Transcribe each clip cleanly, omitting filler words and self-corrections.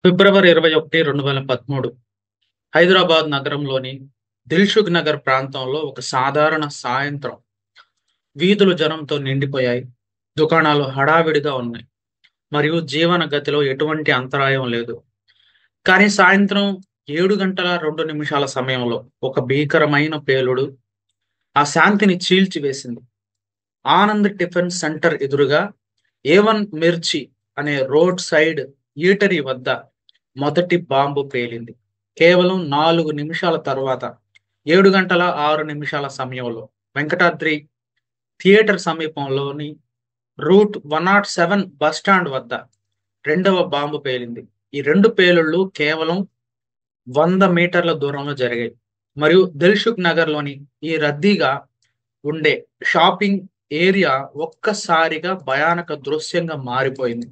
ఫిబ్రవరి 21, 2013 హైదరాబాద్ నగరంలోని దిల్సుఖ్ నగర్ ప్రాంతంలో ఒక సాధారణ సాయంత్రం. వీధులు జనంతో నిండిపోయాయి. దుకాణాలు హడావిడిగా ఉన్నాయి. మరియు జీవన గతిలో ఎటువంటి అంతరాయం లేదు. కానీ సాయంత్రం 7 గంటల 2 నిమిషాల సమయంలో ఒక భీకరమైన పేలుడు ఆ శాంతిని చీల్చివేసింది. ఆనంద్ టిఫిన్ సెంటర్ ఎదురుగా ఏవన్ మిర్చి అనే రోడ్ సైడ్ ఈటరీ వద్ద మొదటి బాంబు పేలింది. కేవలం 4 నిమిషాల తర్వాత 7 గంటల 6 నిమిషాల సమయంలో వెంకటాద్రి థియేటర్ సమీపంలోని రూట్ 107 బస్టాండ్ వద్ద రెండవ బాంబు పేలింది. ఈ రెండు పేలుళ్లు కేవలం 100 మీటర్ల దూరంలో జరిగాయి మరియు దిల్సుఖ్ నగర్లోని ఈ రద్దీగా ఉండే షాపింగ్ ఏరియా ఒక్కసారిగా భయానక దృశ్యంగా మారిపోయింది.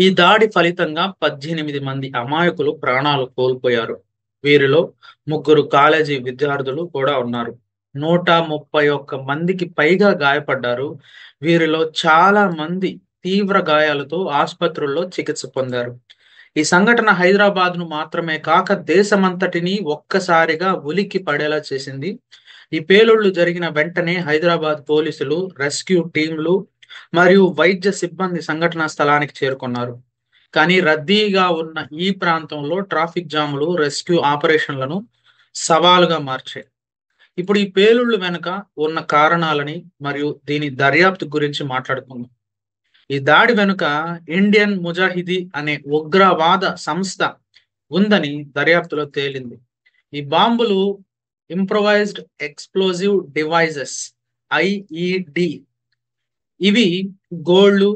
ఈ దాడి ఫలితంగా 18 మంది అమాయకులు ప్రాణాలు కోల్పోయారు. వీరిలో 3 కాలేజీ విద్యార్థులు కూడా ఉన్నారు. 131 మందికి పైగా గాయపడ్డారు. వీరిలో చాలా మంది తీవ్ర గాయాలతో ఆసుపత్రుల్లో చికిత్స పొందారు. ఈ సంఘటన హైదరాబాద్ ను మాత్రమే కాక దేశమంతటిని ఒక్కసారిగా ఉలిక్కి పడేలా చేసింది. ఈ పేలుళ్లు జరిగిన వెంటనే హైదరాబాద్ పోలీసులు, రెస్క్యూ టీంలు మరియు వైద్య సిబ్బంది సంఘటనా స్థలానికి చేరుకున్నారు. కానీ రద్దీగా ఉన్న ఈ ప్రాంతంలో ట్రాఫిక్ జాములు రెస్క్యూ ఆపరేషన్లను సవాలుగా మార్చాయి. ఇప్పుడు ఈ పేలుళ్లు వెనుక ఉన్న కారణాలని మరియు దీని దర్యాప్తు గురించి మాట్లాడుకుందాం. ఈ దాడి వెనుక ఇండియన్ ముజాహిదీ అనే ఉగ్రవాద సంస్థ ఉందని దర్యాప్తులో తేలింది. ఈ బాంబులు ఇంప్రొవైజ్డ్ ఎక్స్ప్లోజివ్ డివైజెస్ ఐఈడి. ఇవి గోళ్లు,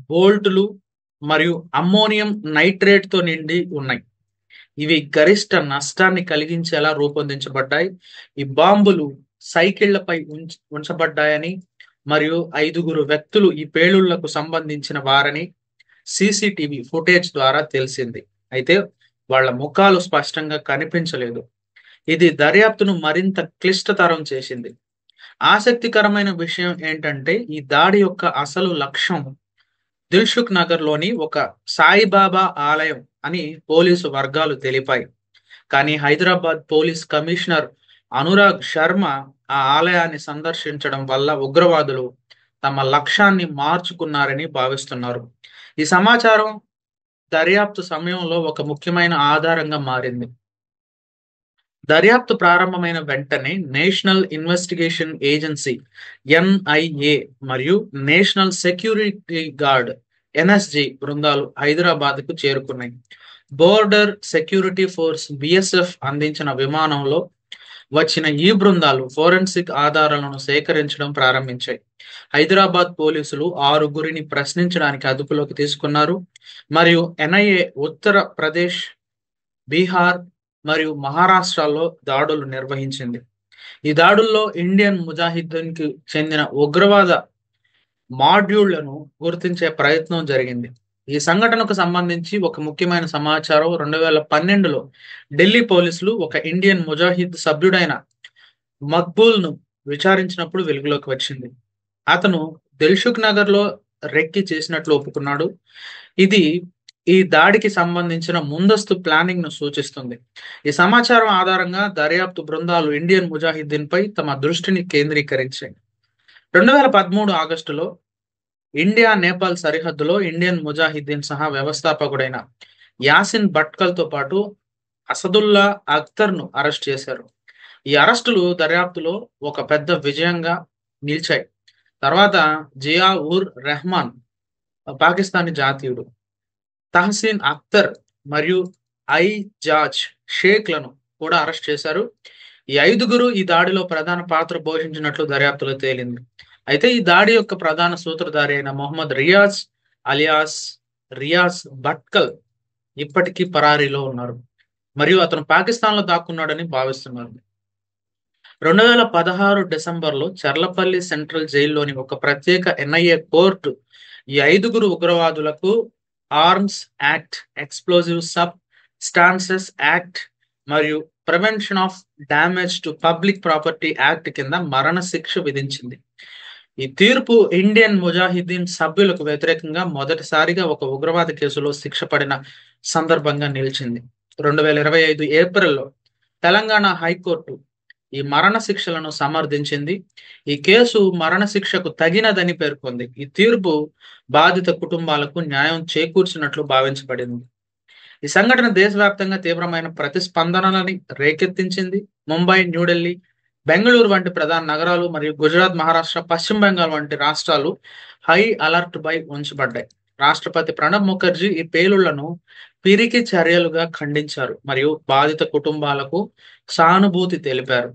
బోల్టులు మరియు అమ్మోనియం నైట్రేట్ తో నిండి ఉన్నాయి. ఇవి గరిష్ట నష్టాన్ని కలిగించేలా రూపొందించబడ్డాయి. ఈ బాంబులు సైకిళ్లపై ఉంచబడ్డాయని మరియు 5 వ్యక్తులు ఈ పేలుళ్లకు సంబంధించిన వారని సీసీటీవీ ఫుటేజ్ ద్వారా తెలిసింది. అయితే వాళ్ళ ముఖాలు స్పష్టంగా కనిపించలేదు. ఇది దర్యాప్తును మరింత క్లిష్టతరం చేసింది. ఆసక్తికరమైన విషయం ఏంటంటే ఈ దాడి యొక్క అసలు లక్ష్యం దిల్సుఖ్ నగర్ లోని ఒక సాయిబాబా ఆలయం అని పోలీసు వర్గాలు తెలిపాయి. కానీ హైదరాబాద్ పోలీస్ కమిషనర్ అనురాగ్ శర్మ ఆ ఆలయాన్ని సందర్శించడం వల్ల ఉగ్రవాదులు తమ లక్ష్యాన్ని మార్చుకున్నారని భావిస్తున్నారు. ఈ సమాచారం దర్యాప్తు సమయంలో ఒక ముఖ్యమైన ఆధారంగా మారింది. దర్యాప్తు ప్రారంభమైన వెంటనే నేషనల్ ఇన్వెస్టిగేషన్ ఏజెన్సీ ఎన్ఐఏ మరియు నేషనల్ సెక్యూరిటీ గార్డ్ ఎన్ఎస్జి బృందాలు హైదరాబాద్ కు చేరుకున్నాయి. బోర్డర్ సెక్యూరిటీ ఫోర్స్ బిఎస్ఎఫ్ అందించిన విమానంలో వచ్చిన ఈ బృందాలు ఫోరెన్సిక్ ఆధారాలను సేకరించడం ప్రారంభించాయి. హైదరాబాద్ పోలీసులు 6 ప్రశ్నించడానికి అదుపులోకి తీసుకున్నారు మరియు ఎన్ఐఏ ఉత్తర ప్రదేశ్, బీహార్ మరియు మహారాష్ట్రలో దాడులు నిర్వహించింది. ఈ దాడుల్లో ఇండియన్ ముజాహిద్దీన్ కి చెందిన ఉగ్రవాద మాడ్యూళ్లను గుర్తించే ప్రయత్నం జరిగింది. ఈ సంఘటనకు సంబంధించి ఒక ముఖ్యమైన సమాచారం 2012లో ఢిల్లీ పోలీసులు ఒక ఇండియన్ ముజాహిద్ సభ్యుడైన మక్బూల్ ను విచారించినప్పుడు వెలుగులోకి వచ్చింది. అతను దిల్సుఖ్ నగర్ లో రెక్కి చేసినట్లు ఒప్పుకున్నాడు. ఇది ఈ దాడికి సంబంధించిన ముందస్తు ప్లానింగ్ ను సూచిస్తుంది. ఈ సమాచారం ఆధారంగా దర్యాప్తు బృందాలు ఇండియన్ ముజాహిద్దీన్ పై తమ దృష్టిని కేంద్రీకరించాయి. 2013 ఆగస్టులో ఇండియా నేపాల్ సరిహద్దులో ఇండియన్ ముజాహిద్దీన్ సహా వ్యవస్థాపకుడైన యాసిన్ భట్కల్ తో పాటు అసదుల్లా అఖ్తర్ ను అరెస్ట్ చేశారు. ఈ అరెస్టులు దర్యాప్తులో ఒక పెద్ద విజయంగా నిలిచాయి. తర్వాత జియా ఉర్ రెహమాన్, పాకిస్తానీ జాతీయుడు, తహసీన్ అఖ్తర్ మరియు ఐజాజ్ షేక్ లను కూడా అరెస్ట్ చేశారు. ఈ 5 ఈ దాడిలో ప్రధాన పాత్ర పోషించినట్లు దర్యాప్తులో తేలింది. అయితే ఈ దాడి యొక్క ప్రధాన సూత్రధారి అయిన మొహమ్మద్ రియాజ్ అలియాస్ రియాజ్ భట్కల్ ఇప్పటికీ పరారీలో ఉన్నారు మరియు అతను పాకిస్తాన్ లో దాక్కున్నాడని భావిస్తున్నారు. 2016 డిసెంబర్లో చర్లపల్లి సెంట్రల్ జైల్లోని ఒక ప్రత్యేక ఎన్ఐఏ కోర్టు ఈ 5 ఉగ్రవాదులకు arms act, explosive substances act మరియు prevention of damage to public property act కింద మరణ శిక్ష విధించింది. ఈ తీర్పు ఇండియన్ ముజాహిదీన్ సభ్యులకు వ్యతిరేకంగా మొదటిసారిగా ఒక ఉగ్రవాద కేసులో శిక్ష పడిన సందర్భంగా నిలిచింది. 2025 ఏప్రిల్‌లో తెలంగాణ హైకోర్టు ఈ మరణ శిక్షలను సమర్థించింది. ఈ కేసు మరణశిక్షకు తగినదని పేర్కొంది. ఈ తీర్పు బాధిత కుటుంబాలకు న్యాయం చేకూర్చినట్లు భావించబడింది. ఈ సంఘటన దేశవ్యాప్తంగా తీవ్రమైన ప్రతిస్పందనలని రేకెత్తించింది. ముంబై, న్యూఢిల్లీ, బెంగళూరు వంటి ప్రధాన నగరాలు మరియు గుజరాత్, మహారాష్ట్ర, పశ్చిమ బెంగాల్ వంటి రాష్ట్రాలు హై అలర్ట్ పై ఉంచబడ్డాయి. రాష్ట్రపతి ప్రణబ్ ముఖర్జీ ఈ పేలుళ్లను పిరికి చర్యలుగా ఖండించారు మరియు బాధిత కుటుంబాలకు సానుభూతి తెలిపారు.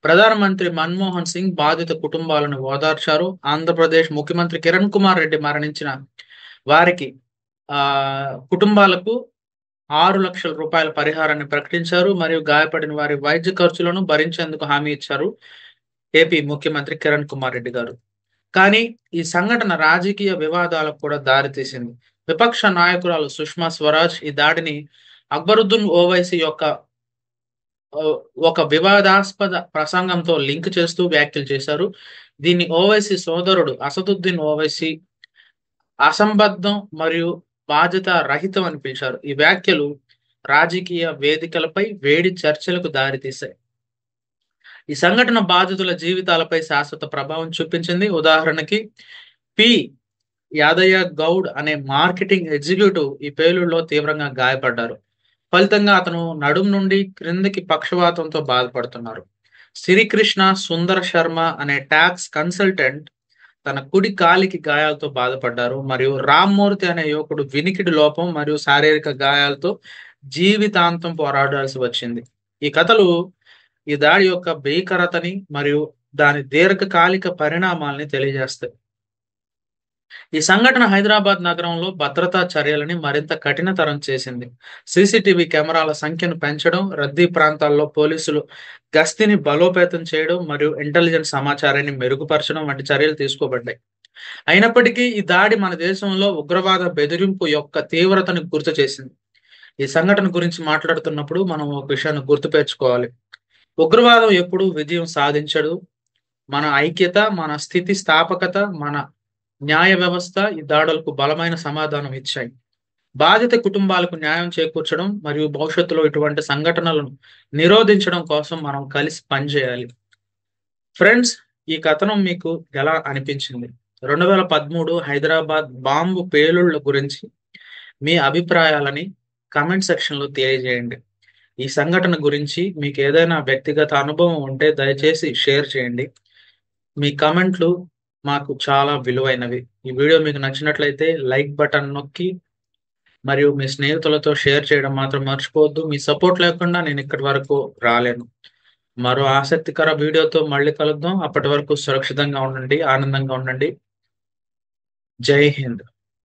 ప్రధానమంత్రి మన్మోహన్ సింగ్ బాధిత కుటుంబాలను ఓదార్చారు. ఆంధ్రప్రదేశ్ ముఖ్యమంత్రి కిరణ్ కుమార్ రెడ్డి మరణించిన వారికి కుటుంబాలకు 6 లక్షల రూపాయల పరిహారాన్ని ప్రకటించారు మరియు గాయపడిన వారి వైద్య ఖర్చులను భరించేందుకు హామీ ఇచ్చారు ఏపీ ముఖ్యమంత్రి కిరణ్ కుమార్ రెడ్డి గారు. కానీ ఈ సంఘటన రాజకీయ వివాదాలకు కూడా దారితీసింది. విపక్ష నాయకురాలు సుష్మా స్వరాజ్ ఈ దాడిని అక్బరుద్దీన్ ఓవైసీ యొక్క ఒక వివాదాస్పద ప్రసంగంతో లింక్ చేస్తూ వ్యాఖ్యలు చేశారు. దీన్ని ఓవైసీ సోదరుడు అసదుద్దీన్ ఓవైసీ అసంబద్ధం మరియు బాధ్యత రహితం అని పిలిచారు. ఈ వ్యాఖ్యలు రాజకీయ వేదికలపై వేడి చర్చలకు దారితీశాయి. ఈ సంఘటన బాధితుల జీవితాలపై శాశ్వత ప్రభావం చూపించింది. ఉదాహరణకి పి యాదయ్య గౌడ్ అనే మార్కెటింగ్ ఎగ్జిక్యూటివ్ ఈ పేలుళ్లో తీవ్రంగా గాయపడ్డారు. ఫలితంగా అతను నడుం నుండి క్రిందికి పక్షవాతంతో బాధపడుతున్నారు. శ్రీకృష్ణ సుందర శర్మ అనే ట్యాక్స్ కన్సల్టెంట్ తన కుడి కాలికి గాయాలతో బాధపడ్డారు మరియు రామ్మూర్తి అనే యువకుడు వినికిడి లోపం మరియు శారీరక గాయాలతో జీవితాంతం పోరాడాల్సి వచ్చింది. ఈ కథలు ఈ దాడి యొక్క భీకరతని మరియు దాని దీర్ఘకాలిక పరిణామాల్ని తెలియజేస్తాయి. ఈ సంఘటన హైదరాబాద్ నగరంలో భద్రతా చర్యలని మరింత కఠినతరం చేసింది. సీసీటీవీ కెమెరాల సంఖ్యను పెంచడం, రద్దీ ప్రాంతాల్లో పోలీసులు గస్తీని బలోపేతం చేయడం మరియు ఇంటెలిజెన్స్ సమాచారాన్ని మెరుగుపరచడం వంటి చర్యలు తీసుకోబడ్డాయి. అయినప్పటికీ ఈ దాడి మన దేశంలో ఉగ్రవాద బెదిరింపు యొక్క తీవ్రతను గుర్తు చేసింది. ఈ సంఘటన గురించి మాట్లాడుతున్నప్పుడు మనం ఒక విషయాన్ని గుర్తుపెట్టుకోవాలి. ఉగ్రవాదం ఎప్పుడూ విజయం సాధించదు. మన ఐక్యత, మన స్థితి స్థాపకత, మన న్యాయ వ్యవస్థ ఈ దాడులకు బలమైన సమాధానం ఇచ్చాయి. బాధిత కుటుంబాలకు న్యాయం చేకూర్చడం మరియు భవిష్యత్తులో ఇటువంటి సంఘటనలను నిరోధించడం కోసం మనం కలిసి పనిచేయాలి. ఫ్రెండ్స్, ఈ కథనం మీకు ఎలా అనిపించింది? 2013 హైదరాబాద్ బాంబు పేలుళ్ల గురించి మీ అభిప్రాయాలని కామెంట్ సెక్షన్లో తెలియజేయండి. ఈ సంఘటన గురించి మీకు ఏదైనా వ్యక్తిగత అనుభవం ఉంటే దయచేసి షేర్ చేయండి. మీ కామెంట్లు మాకు చాలా విలువైనవి. ఈ వీడియో మీకు నచ్చినట్లయితే లైక్ బటన్ నొక్కి మరియు మీ స్నేహితులతో షేర్ చేయడం మాత్రం మర్చిపోవద్దు. మీ సపోర్ట్ లేకుండా నేను ఇక్కడి వరకు రాలేను. మరో ఆసక్తికర వీడియోతో మళ్ళీ కలుద్దాం. అప్పటి వరకు సురక్షితంగా ఉండండి, ఆనందంగా ఉండండి. జై హింద్.